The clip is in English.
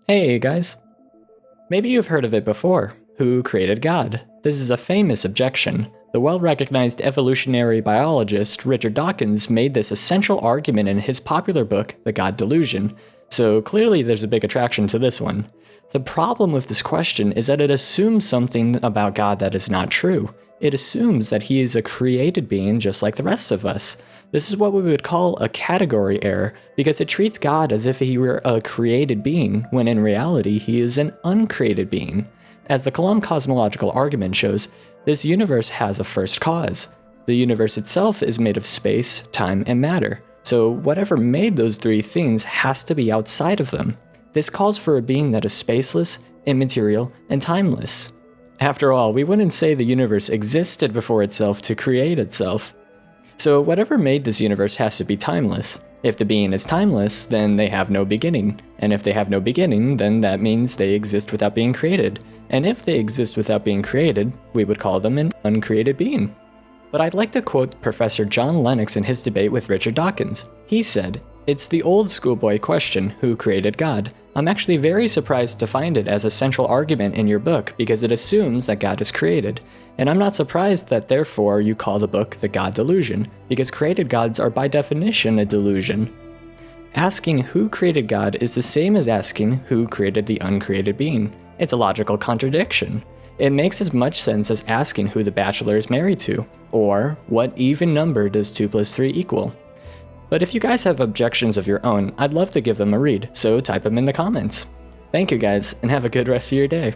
Hey guys. Maybe you've heard of it before. Who created God? This is a famous objection. The well-recognized evolutionary biologist Richard Dawkins made this essential argument in his popular book, The God Delusion, so clearly there's a big attraction to this one. The problem with this question is that it assumes something about God that is not true. It assumes that he is a created being just like the rest of us. This is what we would call a category error, because it treats God as if he were a created being, when in reality he is an uncreated being. As the Kalam cosmological argument shows, this universe has a first cause. The universe itself is made of space, time, and matter, so whatever made those three things has to be outside of them. This calls for a being that is spaceless, immaterial, and timeless. After all, we wouldn't say the universe existed before itself to create itself. So whatever made this universe has to be timeless. If the being is timeless, then they have no beginning. And if they have no beginning, then that means they exist without being created. And if they exist without being created, we would call them an uncreated being. But I'd like to quote Professor John Lennox in his debate with Richard Dawkins. He said, "It's the old schoolboy question, who created God? I'm actually very surprised to find it as a central argument in your book because it assumes that God is created. And I'm not surprised that therefore you call the book The God Delusion, because created gods are by definition a delusion." Asking who created God is the same as asking who created the uncreated being. It's a logical contradiction. It makes as much sense as asking who the bachelor is married to, or what even number does 2 + 3 equal. But if you guys have objections of your own, I'd love to give them a read, so type them in the comments. Thank you guys, and have a good rest of your day.